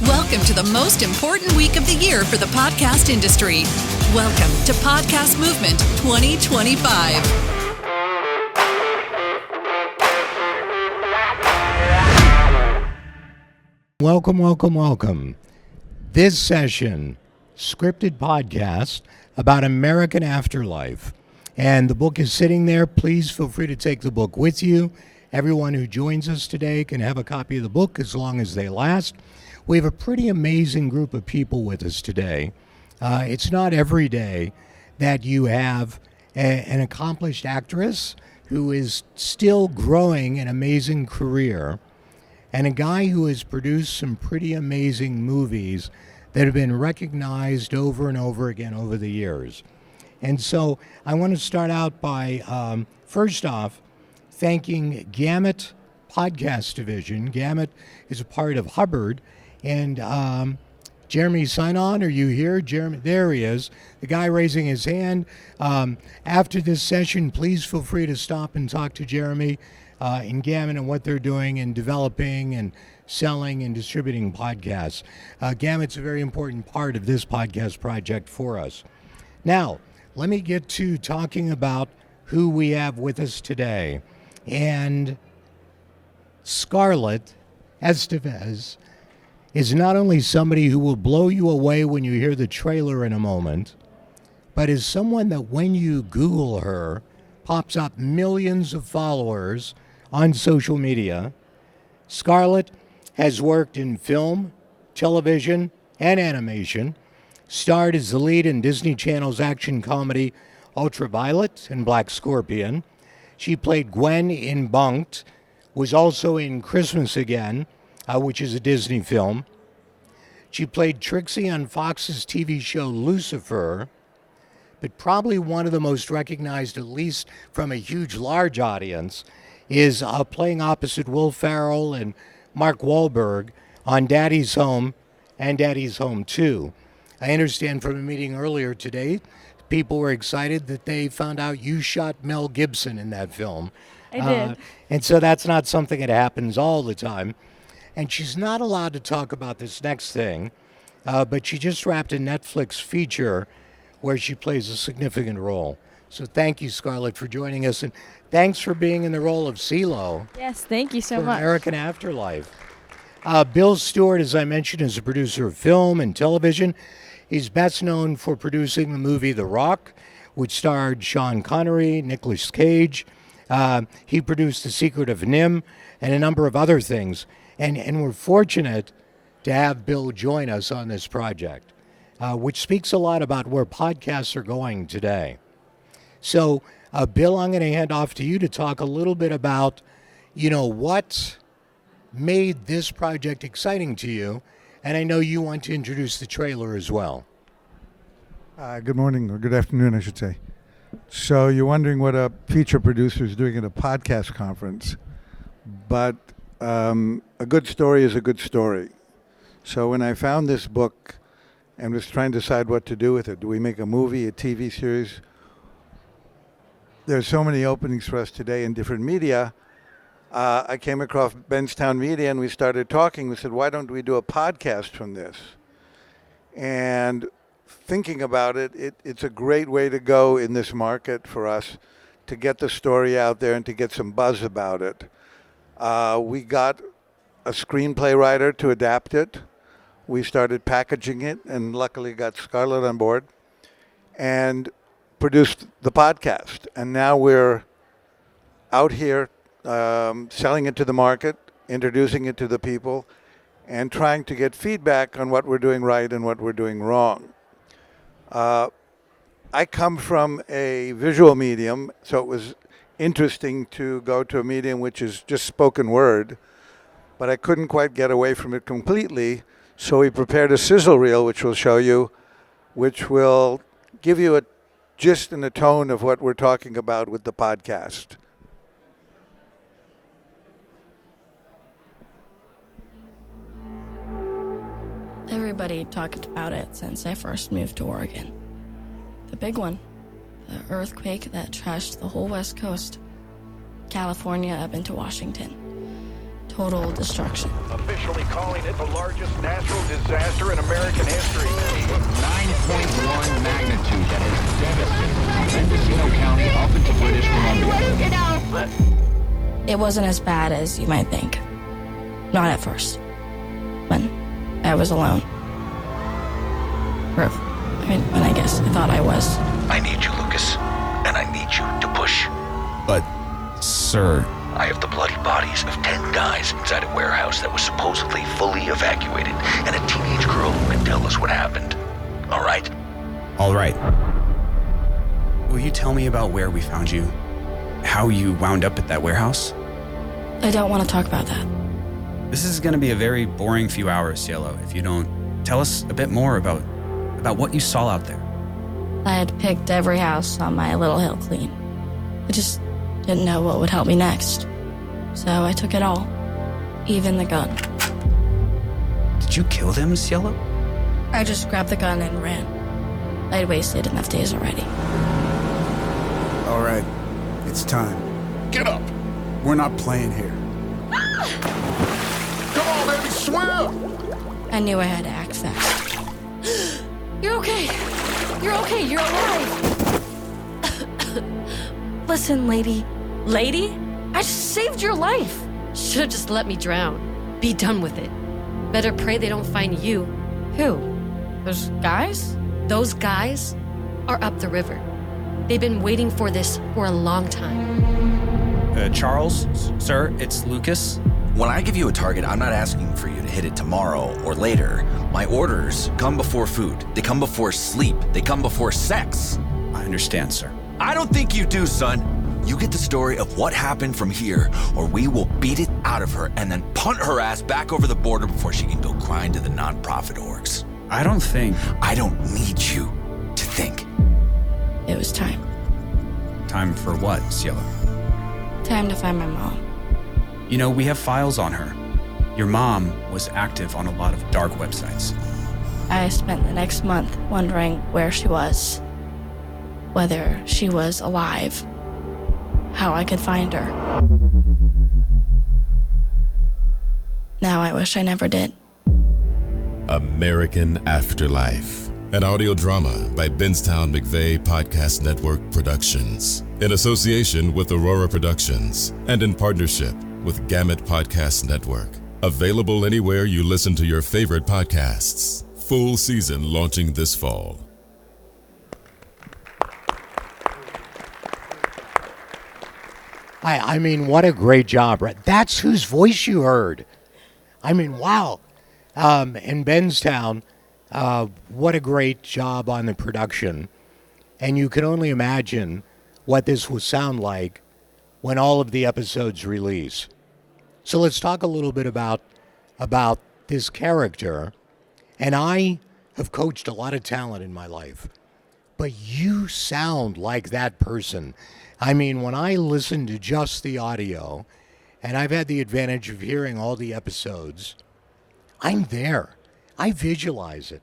Welcome to the most important week of the year for the podcast industry. Welcome to Podcast Movement 2025. Welcome. This session, scripted podcast about American Afterlife. And the book is sitting there. Please feel free to take the book with you. Everyone who joins us today can have a copy of the book as long as they last. We have a pretty amazing group of people with us today. It's not every day that you have an accomplished actress who is still growing an amazing career, and a guy who has produced some pretty amazing movies that have been recognized over and over again over the years. And so I want to start out by, first off, thanking Gamut Podcast Division. Gamut is a part of Hubbard. And Jeremy Sinon, are you here? Jeremy, there he is, the guy raising his hand. After this session, please feel free to stop and talk to Jeremy and Gamut and what they're doing in developing and selling and distributing podcasts. Gamut's a very important part of this podcast project for us. Now, let me get to talking about who we have with us today. And Scarlett Estevez is not only somebody who will blow you away when you hear the trailer in a moment, but is someone that when you Google her, pops up millions of followers on social media. Scarlett has worked in film, television, and animation, starred as the lead in Disney Channel's action comedy Ultraviolet and Black Scorpion. She played Gwen in Bunked, was also in Christmas Again, which is a Disney film. She played Trixie on Fox's TV show Lucifer, but probably one of the most recognized, at least from a huge, large audience, is playing opposite Will Ferrell and Mark Wahlberg on Daddy's Home and Daddy's Home 2. I understand from a meeting earlier today, people were excited that they found out you shot Mel Gibson in that film. I did. And so that's not something that happens all the time. And she's not allowed to talk about this next thing, but she just wrapped a Netflix feature where she plays a significant role. So thank you, Scarlett, for joining us. And thanks for being in the role of CeeLo. Yes, thank you so for much. American Afterlife. Bill Stewart, as I mentioned, is a producer of film and television. He's best known for producing the movie The Rock, which starred Sean Connery, Nicolas Cage. He produced The Secret of Nim and a number of other things. And we're fortunate to have Bill join us on this project, which speaks a lot about where podcasts are going today. So, Bill, I'm going to hand off to you to talk a little bit about, what made this project exciting to you. And I know you want to introduce the trailer as well. Good morning, or good afternoon, I should say. So you're wondering what a feature producer is doing at a podcast conference. But a good story is a good story. So when I found this book and was trying to decide what to do with it, do we make a movie, a TV series? There's so many openings for us today in different media. I came across Benztown Media and we started talking. We said, why don't we do a podcast from this? And thinking about it, it's a great way to go in this market for us to get the story out there and to get some buzz about it. We got a screenplay writer to adapt it. We started packaging it and luckily got Scarlett on board and produced the podcast. And now we're out here selling it to the market, introducing it to the people, and trying to get feedback on what we're doing right and what we're doing wrong. I come from a visual medium, so it was interesting to go to a medium which is just spoken word, but I couldn't quite get away from it completely, so we prepared a sizzle reel, which we'll show you, which will give you a gist and a tone of what we're talking about with the podcast. Everybody talked about it since I first moved to Oregon. The big one, the earthquake that trashed the whole West Coast, California up into Washington. total destruction. Officially calling it the largest natural disaster in American history. 9.1 magnitude that has devastated Mendocino County up into British Columbia. It wasn't as bad as you might think. Not at first. When I was alone. When I guess I thought I was. I need you, Lucas. And I need you to push. But, sir... I have the bloody bodies of 10 guys inside a warehouse that was supposedly fully evacuated, and a teenage girl who can tell us what happened. All right? All right. Will you tell me about where we found you? How you wound up at that warehouse? I don't want to talk about that. This is going to be a very boring few hours, Cielo, if you don't tell us a bit more about what you saw out there. I had picked every house on my little hill clean. I just didn't know what would help me next. So I took it all. Even the gun. Did you kill them, Cielo? I just grabbed the gun and ran. I'd wasted enough days already. All right, it's time. Get up! We're not playing here. Come on, baby, swim! I knew I had to act fast. You're okay. You're okay. You're alive. Listen, lady. Lady? I just saved your life. Should've just let me drown. Be done with it. Better pray they don't find you. Who? Those guys? Those guys are up the river. They've been waiting for this for a long time. Charles, sir, it's Lucas. When I give you a target, I'm not asking for you to hit it tomorrow or later. My orders come before food. They come before sleep. They come before sex. I understand, sir. I don't think you do, son. You get the story of what happened from here, or we will beat it out of her and then punt her ass back over the border before she can go crying to the nonprofit orgs. I don't think... I don't need you to think. It was time. Time for what, Cielo? Time to find my mom. You know, we have files on her. Your mom was active on a lot of dark websites. I spent the next month wondering where she was. Whether she was alive. How I could find her. Now I wish I never did. American Afterlife, an audio drama by Benztown McVay Podcast Network Productions, in association with Aurora Productions and in partnership with Gamut Podcast Network. Available anywhere you listen to your favorite podcasts. Full season launching this fall. I mean, what a great job, right? That's whose voice you heard. I mean, wow. In Benztown, what a great job on the production. And you can only imagine what this will sound like when all of the episodes release. So let's talk a little bit about this character. And I have coached a lot of talent in my life. But you sound like that person. I mean, when I listen to just the audio, and I've had the advantage of hearing all the episodes, I'm there. I visualize it.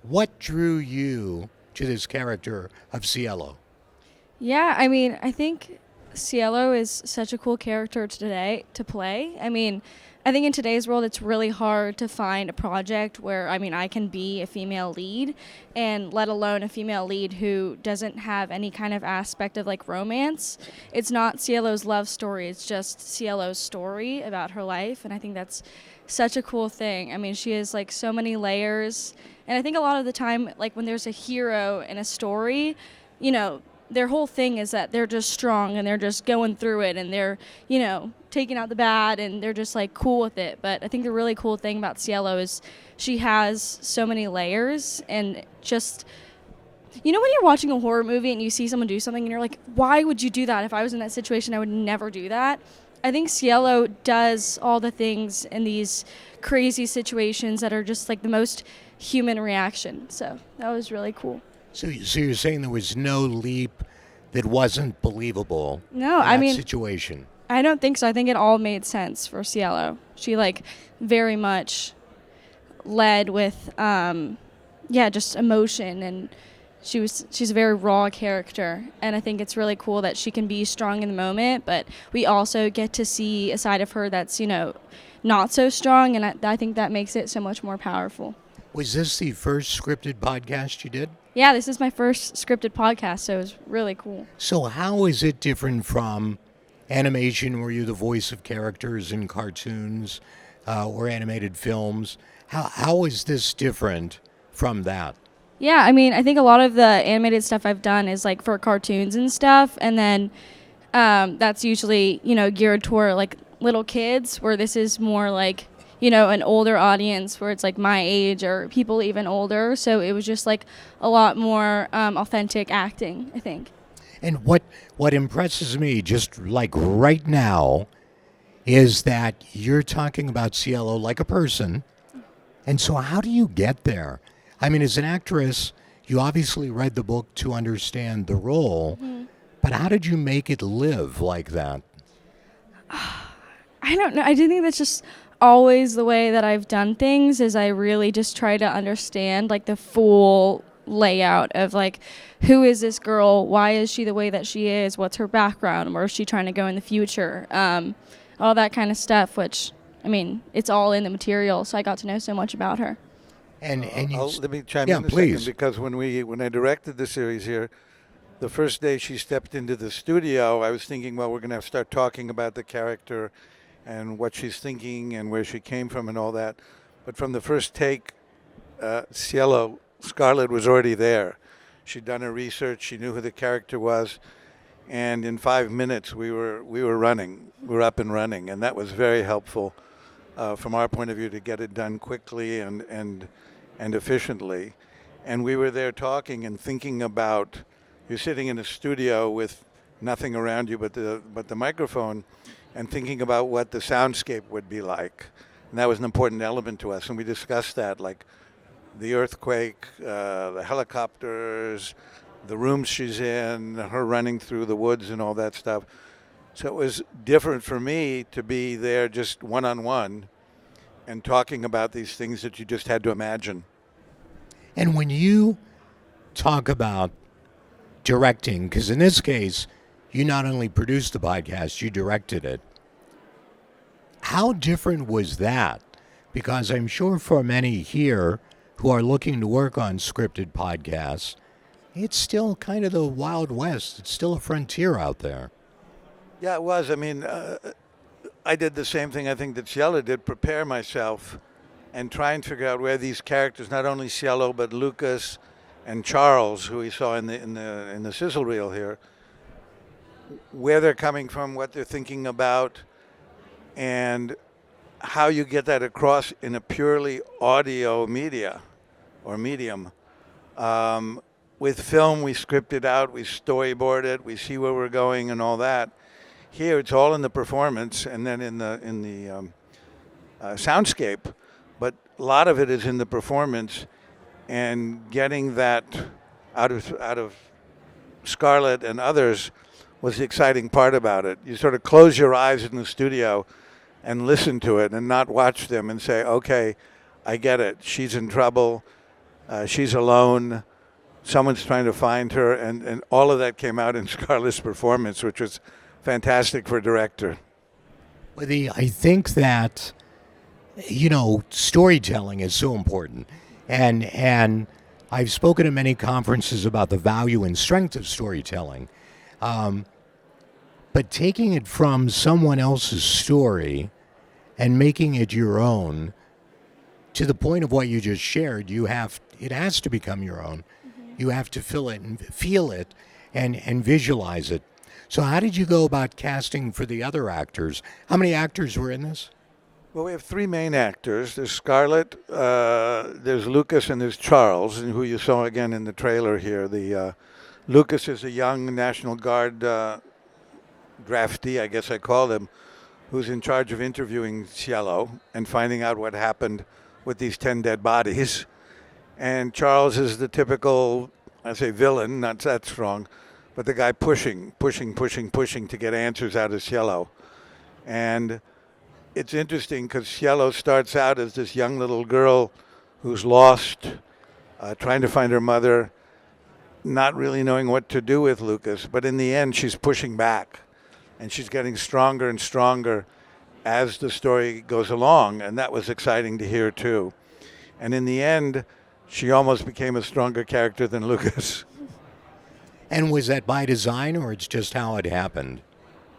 What drew you to this character of Cielo? Yeah, I mean, I think Cielo is such a cool character today to play. I mean, I think in today's world, it's really hard to find a project where, I mean, I can be a female lead, and let alone a female lead who doesn't have any kind of aspect of, like, romance. It's not Cielo's love story. It's just Cielo's story about her life, and I think that's such a cool thing. I mean, she has, like, so many layers, and I think a lot of the time, like, when there's a hero in a story, you know, their whole thing is that they're just strong and they're just going through it and they're, you know, taking out the bad and they're just like cool with it. But I think the really cool thing about Cielo is she has so many layers and just, you know, when you're watching a horror movie and you see someone do something and you're like, why would you do that? If I was in that situation, I would never do that. I think Cielo does all the things in these crazy situations that are just like the most human reaction. So that was really cool. So you're saying there was no leap that wasn't believable No, in I that mean, situation? I don't think so. I think it all made sense for Cielo. She, like, very much led with, just emotion. And she's a very raw character, and I think it's really cool that she can be strong in the moment, but we also get to see a side of her that's, not so strong, and I think that makes it so much more powerful. Was this the first scripted podcast you did? Yeah, this is my first scripted podcast, so it was really cool. So how is it different from animation, where you're the voice of characters in cartoons or animated films? How is this different from that? Yeah, I mean, I think a lot of the animated stuff I've done is like for cartoons and stuff, and then that's usually, geared toward like little kids, where this is more like, an older audience where it's like my age or people even older. So it was just like a lot more authentic acting, I think. And what impresses me just like right now is that you're talking about Cielo like a person. And so how do you get there? I mean, as an actress, you obviously read the book to understand the role, but how did you make it live like that? I don't know. I do think that's just always the way that I've done things, is I really just try to understand like the full layout of like, who is this girl? Why is she the way that she is? What's her background? Where is she trying to go in the future? All that kind of stuff, which, I mean, it's all in the material, so I got to know so much about her. And let me chime in a second, because when I directed the series here, the first day she stepped into the studio, I was thinking, well, we're going to have to start talking about the character and what she's thinking and where she came from and all that. But from the first take, Scarlett was already there. She'd done her research. She knew who the character was. And in 5 minutes, we were running. We were up and running. And that was very helpful from our point of view to get it done quickly and efficiently. And we were there talking and thinking about, you're sitting in a studio with nothing around you but the microphone, and thinking about what the soundscape would be like. And that was an important element to us. And we discussed that, like the earthquake, the helicopters, the rooms she's in, her running through the woods and all that stuff. So it was different for me to be there just one-on-one and talking about these things that you just had to imagine. And when you talk about directing, because in this case, you not only produced the podcast, you directed it. How different was that? Because I'm sure for many here who are looking to work on scripted podcasts, it's still kind of the Wild West. It's still a frontier out there. Yeah, it was. I mean, I did the same thing I think that Cielo did, prepare myself and try and figure out where these characters, not only Cielo, but Lucas and Charles, who we saw in the sizzle reel here, where they're coming from, what they're thinking about, and how you get that across in a purely audio media or medium. With film, we script it out, we storyboard it, we see where we're going and all that. Here, it's all in the performance and then in the soundscape, but a lot of it is in the performance, and getting that out of Scarlett and others was the exciting part about it. You sort of close your eyes in the studio and listen to it and not watch them and say, okay, I get it. She's in trouble. She's alone. Someone's trying to find her. And all of that came out in Scarlett's performance, which was fantastic for a director. I think that, storytelling is so important. And I've spoken at many conferences about the value and strength of storytelling. But taking it from someone else's story and making it your own, to the point of what you just shared, it has to become your own. Mm-hmm. You have to feel it and visualize it. So how did you go about casting for the other actors? How many actors were in this? Well, we have three main actors. There's Scarlett, there's Lucas, and there's Charles, who you saw again in the trailer here. Lucas is a young National Guard draftee, I guess I call him, who's in charge of interviewing Cielo and finding out what happened with these 10 dead bodies. And Charles is the typical, I say villain, not that strong, but the guy pushing to get answers out of Cielo. And it's interesting because Cielo starts out as this young little girl who's lost, trying to find her mother, not really knowing what to do with Lucas. But in the end, she's pushing back, and she's getting stronger and stronger as the story goes along, and that was exciting to hear too. And in the end, she almost became a stronger character than Lucas. And was that by design, or it's just how it happened?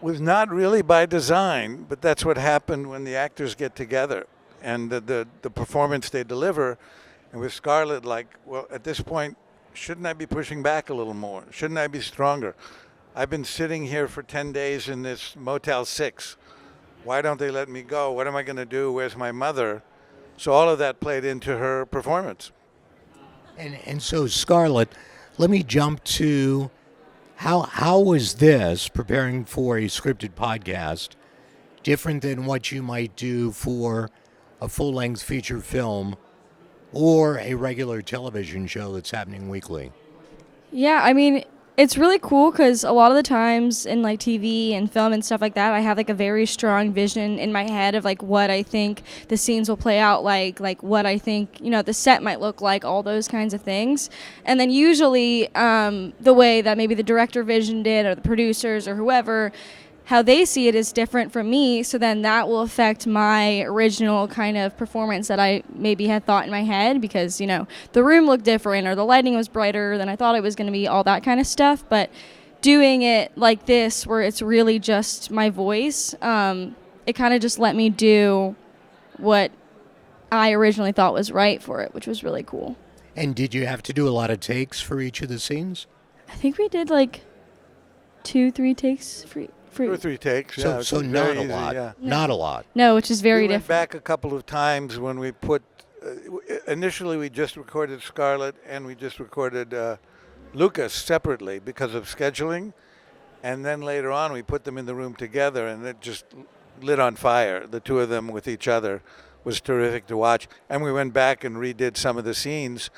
Was not really by design, but that's what happened when the actors get together and the performance they deliver. And with Scarlett, like, well, at this point, shouldn't I be pushing back a little more? Shouldn't I be stronger? I've been sitting here for 10 days in this Motel 6. Why don't they let me go? What am I going to do? Where's my mother? So all of that played into her performance. And so, Scarlett, let me jump to how was this, preparing for a scripted podcast, different than what you might do for a full-length feature film or a regular television show that's happening weekly? Yeah, I mean, it's really cool because a lot of the times in like TV and film and stuff like that, I have like a very strong vision in my head of like what I think the scenes will play out like what I think, you know, the set might look like, all those kinds of things. And then usually the way that maybe the director visioned it or the producers or whoever, how they see it is different from me, so then that will affect my original kind of performance that I maybe had thought in my head because, you know, the room looked different or the lighting was brighter than I thought it was going to be, all that kind of stuff. But doing it like this, where it's really just my voice, it kind of just let me do what I originally thought was right for it, which was really cool. And did you have to do a lot of takes for each of the scenes? I think we did like 2-3 takes for 2 or 3 takes. So, Yeah, so not a easy, lot. yeah. Not a lot. No, which is very we went different. back a couple of times when we put. Initially, we just recorded Scarlett and we just recorded Lucas separately because of scheduling, and then later on we put them in the room together, and it just lit on fire. The two of them with each other was terrific to watch. And we went back and redid some of the scenes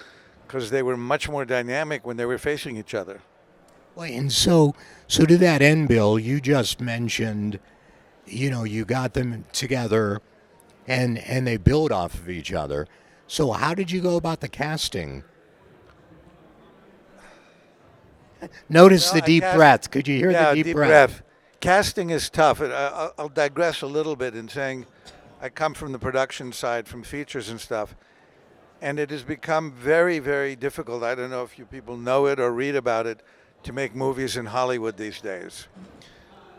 because they were much more dynamic when they were facing each other. Well, and so to that end, Bill, you just mentioned, you know, you got them together and they build off of each other. So how did you go about the casting? Notice the deep breath. Could you hear the deep breath? Casting is tough. I'll digress a little bit in saying I come from the production side, from features and stuff, and it has become very, very difficult. I don't know if you people know it or read about it, to make movies in Hollywood these days.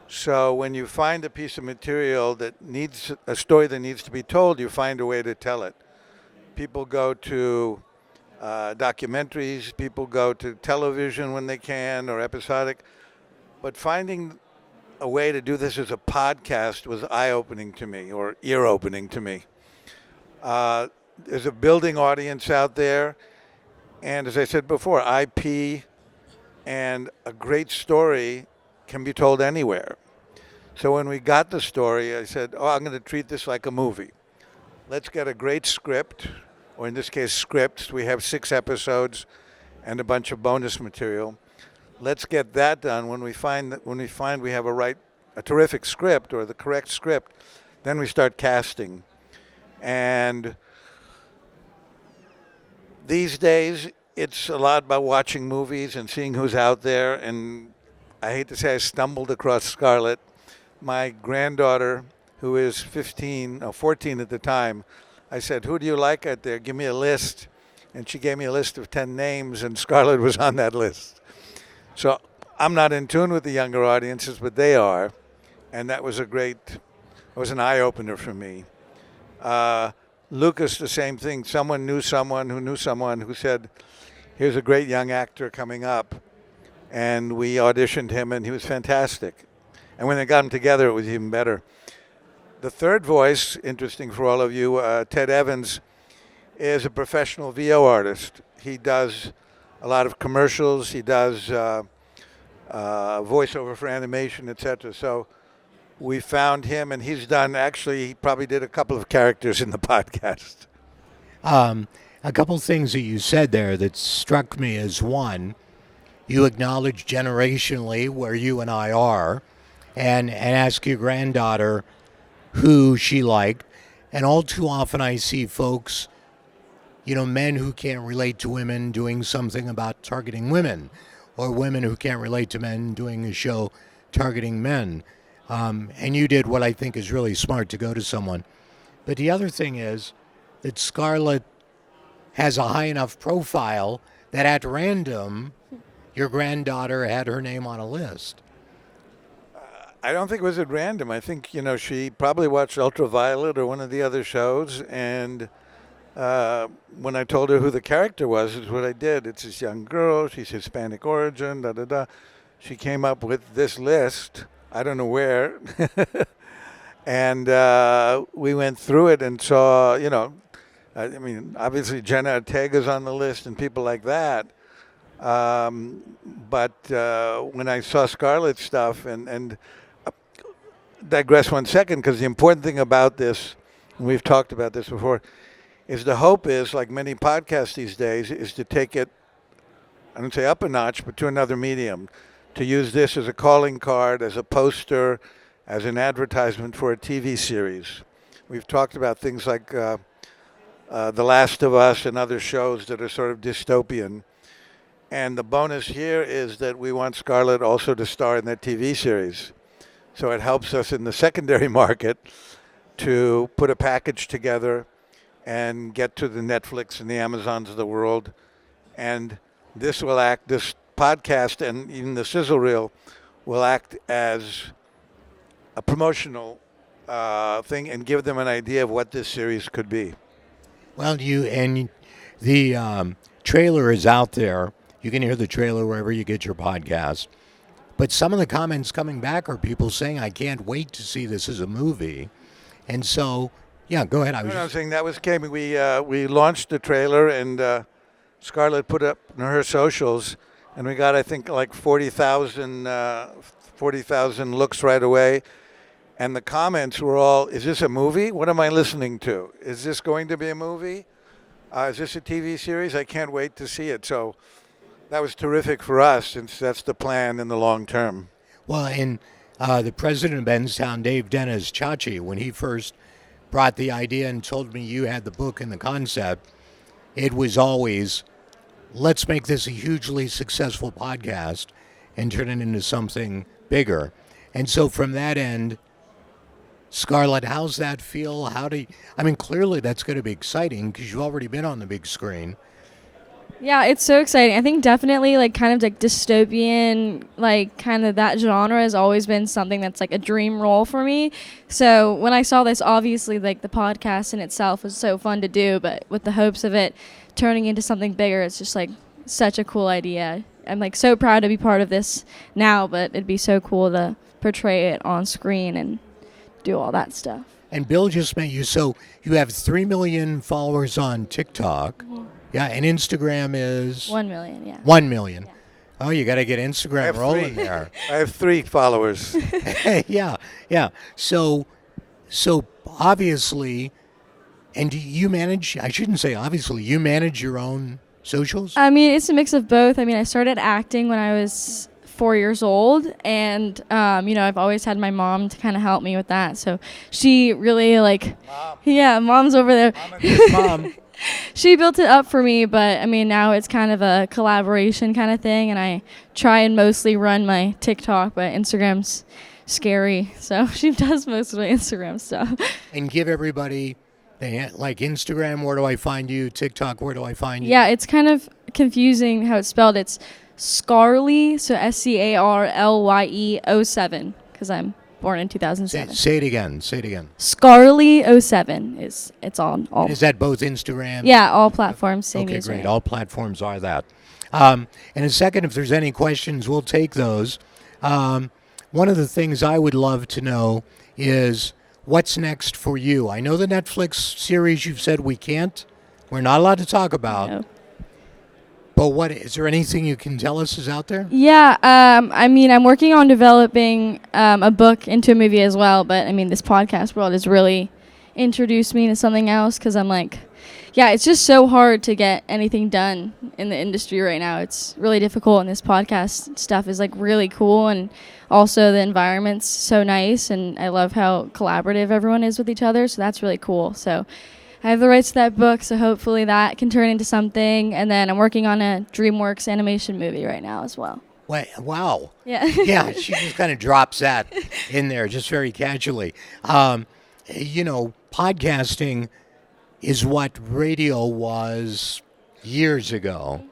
So when you find a piece of material that needs a story that needs to be told, you find a way to tell it. People go to documentaries, people go to television when they can, or episodic. But finding a way to do this as a podcast was eye-opening to me, or ear-opening to me. There's a building audience out there, and as I said before, IP and a great story can be told anywhere. So when we got the story, I said, I'm going to treat this like a movie. Let's get a great script, or in this case, scripts. We have 6 episodes and a bunch of bonus material. Let's get that done. When we find we have a terrific script or the correct script, then we start casting. And these days, it's a lot about watching movies and seeing who's out there. And I hate to say I stumbled across Scarlett. My granddaughter, who is 14 at the time, I said, who do you like out there? Give me a list. And she gave me a list of 10 names, and Scarlett was on that list. So I'm not in tune with the younger audiences, but they are. And that was an eye-opener for me. Lucas, the same thing. Someone knew someone who said, here's a great young actor coming up. And we auditioned him, and he was fantastic. And when they got him together, it was even better. The third voice, interesting for all of you, Ted Evans, is a professional VO artist. He does a lot of commercials. He does voiceover for animation, etc. So we found him, and he probably did a couple of characters in the podcast. A couple things that you said there that struck me as one, you acknowledge generationally where you and I are, and ask your granddaughter who she liked. And all too often I see folks men who can't relate to women doing something about targeting women, or women who can't relate to men doing a show targeting men. And you did what I think is really smart, to go to someone. But the other thing is that Scarlett has a high enough profile that at random, your granddaughter had her name on a list. I don't think it was at random. I think, she probably watched Ultraviolet or one of the other shows, and when I told her who the character was, is what I did. It's this young girl, she's Hispanic origin, da-da-da. She came up with this list, I don't know where, and we went through it and saw, obviously Jenna Ortega's on the list and people like that. But when I saw Scarlett's stuff, and digress 1 second, because the important thing about this, and we've talked about this before, is the hope is, like many podcasts these days, is to take it, I don't say up a notch, but to another medium, to use this as a calling card, as a poster, as an advertisement for a TV series. We've talked about things like The Last of Us and other shows that are sort of dystopian. And the bonus here is that we want Scarlett also to star in that TV series. So it helps us in the secondary market to put a package together and get to the Netflix and the Amazons of the world. And this podcast and even the sizzle reel will act as a promotional thing and give them an idea of what this series could be. Well, the trailer is out there. You can hear the trailer wherever you get your podcast. But some of the comments coming back are people saying, I can't wait to see this as a movie. And so, yeah, go ahead. I was saying that was Kami. We launched the trailer, and Scarlett put up on her socials, and we got, I think, like 40,000 looks right away. And the comments were all, is this a movie? What am I listening to? Is this going to be a movie? Is this a TV series? I can't wait to see it. So that was terrific for us, since that's the plan in the long term. Well, and the president of Benztown, Dave Dennis Chachi, when he first brought the idea and told me you had the book and the concept, it was always, let's make this a hugely successful podcast and turn it into something bigger. And so from that end, Scarlett, how's that feel? Clearly that's going to be exciting because you've already been on the big screen. Yeah, it's so exciting. I think definitely kind of dystopian, kind of that genre has always been something that's a dream role for me. So when I saw this, obviously the podcast in itself was so fun to do, but with the hopes of it turning into something bigger, it's just such a cool idea. I'm so proud to be part of this now, but it'd be so cool to portray it on screen and do all that stuff. And Bill just met you, so you have 3 million followers on TikTok. Mm-hmm. Yeah, and Instagram is 1 million. Yeah. 1 million. Yeah. Oh, you got to get Instagram rolling there. I have 3 followers. Yeah. So obviously, and do you manage? I shouldn't say obviously. You manage your own socials? It's a mix of both. I started acting when I was 4 years old, and I've always had my mom to kind of help me with that. So she really Mom's over there. I'm a good mom. She built it up for me, but now it's kind of a collaboration kind of thing, and I try and mostly run my TikTok, but Instagram's scary, so she does most of my Instagram stuff. And give everybody, Instagram, where do I find you? TikTok, where do I find you? Yeah, it's kind of confusing how it's spelled. It's Scarly, so Scarlye 07, because I'm born in 2007. Say it again. Scarlett 07 it's on all. And is that both Instagram? Yeah, all platforms, same Okay, username. great. All platforms are that. In a second, if there's any questions, we'll take those. One of the things I would love to know is what's next for you. I know the Netflix series you've said we're not allowed to talk about. No. But is there anything you can tell us is out there? Yeah, I'm working on developing a book into a movie as well, but this podcast world has really introduced me to something else, because I'm it's just so hard to get anything done in the industry right now. It's really difficult, and this podcast stuff is really cool, and also the environment's so nice, and I love how collaborative everyone is with each other, so that's really cool. So I have the rights to that book, so hopefully that can turn into something. And then I'm working on a DreamWorks animation movie right now as well. Wow. Yeah. Yeah, she just kind of drops that in there just very casually. Podcasting is what radio was years ago,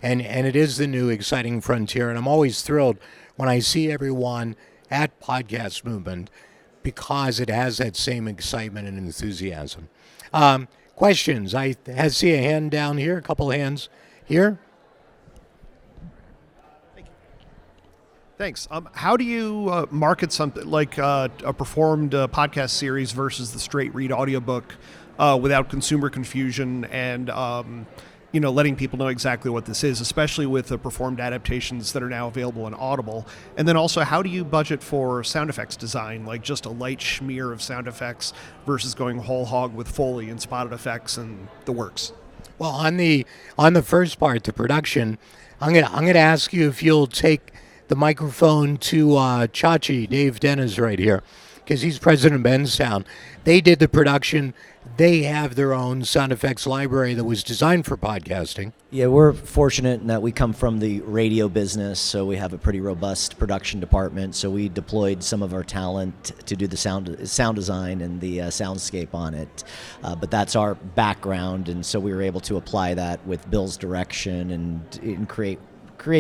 and it is the new exciting frontier. And I'm always thrilled when I see everyone at Podcast Movement because it has that same excitement and enthusiasm. Questions? I see a hand down here, a couple hands here. Thanks. How do you market something like a performed podcast series versus the straight read audiobook without consumer confusion and letting people know exactly what this is, especially with the performed adaptations that are now available on Audible? And then also, how do you budget for sound effects design, like just a light smear of sound effects versus going whole hog with Foley and spotted effects and the works? Well, on the first part, the production, I'm gonna ask you if you'll take the microphone to Chachi, Dave Dennis right here, because he's president of Benztown. They did the production. They have their own sound effects library that was designed for podcasting. Yeah, we're fortunate in that we come from the radio business, so we have a pretty robust production department. So we deployed some of our talent to do the sound design and the soundscape on it. But that's our background, and so we were able to apply that with Bill's direction and create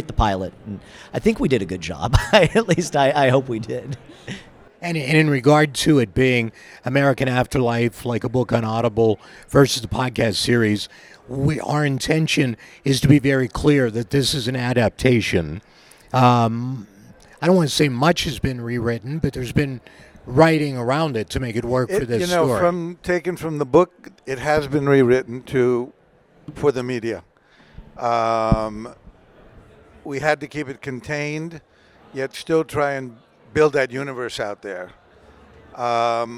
the pilot, and I think we did a good job. At least I hope we did. And in regard to it being American Afterlife, like a book on Audible versus the podcast series, our intention is to be very clear that this is an adaptation. I don't want to say much has been rewritten, but there's been writing around it to make it work for this story. Taken from the book, it has been rewritten for the media. We had to keep it contained, yet still try and build that universe out there.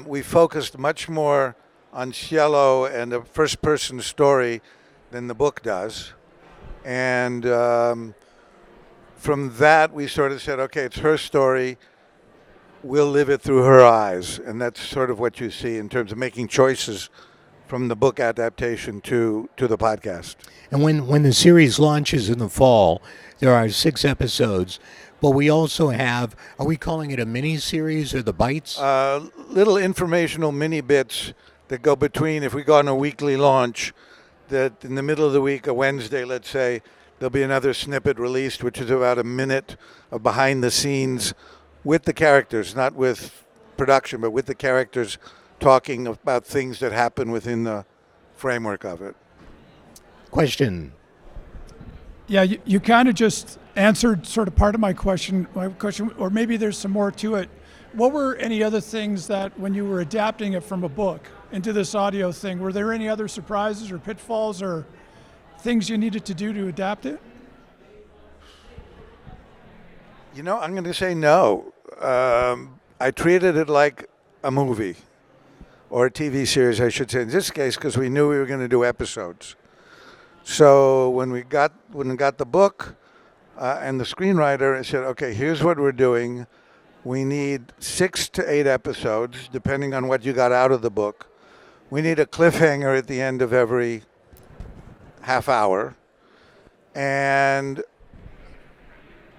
We focused much more on Cielo and a first-person story than the book does. And from that, we sort of said, okay, it's her story. We'll live it through her eyes. And that's sort of what you see in terms of making choices from the book adaptation to the podcast. And when the series launches in the fall, there are 6 episodes, but we also have, are we calling it a mini-series or the bites? Little informational mini bits that go between, if we go on a weekly launch, that in the middle of the week, a Wednesday, let's say, there'll be another snippet released, which is about a minute of behind the scenes with the characters, not with production, but with the characters talking about things that happen within the framework of it. Question. Yeah, you kind of just answered sort of part of my question, or maybe there's some more to it. What were any other things that when you were adapting it from a book into this audio thing, were there any other surprises or pitfalls or things you needed to do to adapt it? I'm going to say no. I treated it like a movie, or a TV series, I should say, in this case, because we knew we were going to do episodes. So when we got the book and the screenwriter, I said, okay, here's what we're doing. We need 6 to 8 episodes, depending on what you got out of the book. We need a cliffhanger at the end of every half hour. And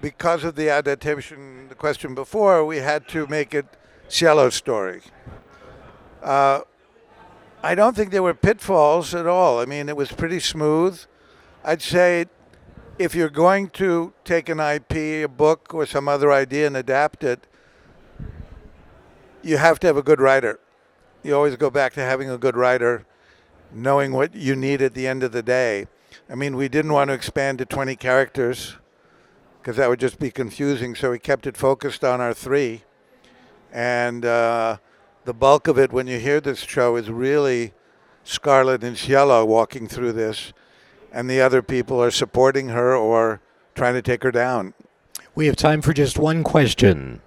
because of the adaptation, the question before, we had to make it Cielo's story. I don't think there were pitfalls at all. I mean, it was pretty smooth. I'd say if you're going to take an IP, a book, or some other idea and adapt it, you have to have a good writer. You always go back to having a good writer, knowing what you need at the end of the day. I mean, we didn't want to expand to 20 characters because that would just be confusing, so we kept it focused on our 3. And the bulk of it, when you hear this show, is really Scarlett and Cielo walking through this, and the other people are supporting her or trying to take her down. We have time for just one question.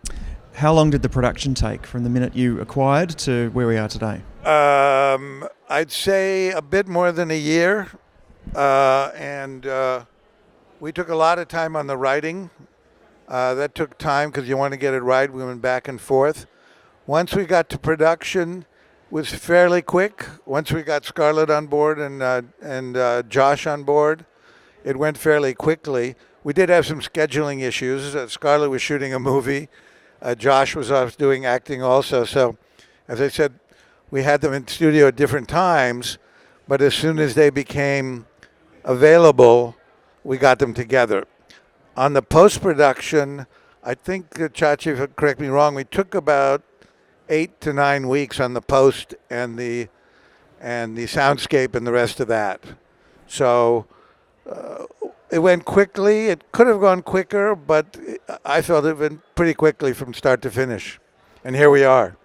How long did the production take from the minute you acquired to where we are today? I'd say a bit more than a year, and we took a lot of time on the writing. That took time because you want to get it right. We went back and forth. Once we got to production, was fairly quick. Once we got Scarlett on board and Josh on board, it went fairly quickly. We did have some scheduling issues. Scarlett was shooting a movie. Josh was off doing acting also. So, as I said, we had them in studio at different times, but as soon as they became available, we got them together. On the post-production, I think, Chachi, correct me wrong, we took about 8 to 9 weeks on the post and the soundscape and the rest of that. So it went quickly. It could have gone quicker, but I felt it went pretty quickly from start to finish. And here we are.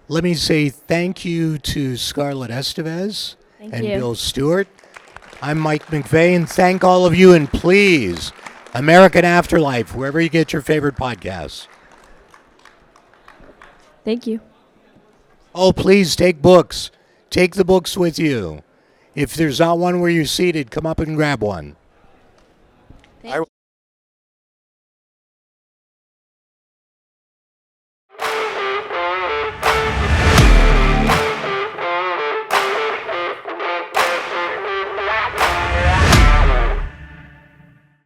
Let me say thank you to Scarlett Estevez and Bill Stewart. I'm Mike McVay, and thank all of you, and please, American Afterlife, wherever you get your favorite podcasts. Thank you. Oh, please take books. Take the books with you. If there's not one where you're seated, come up and grab one.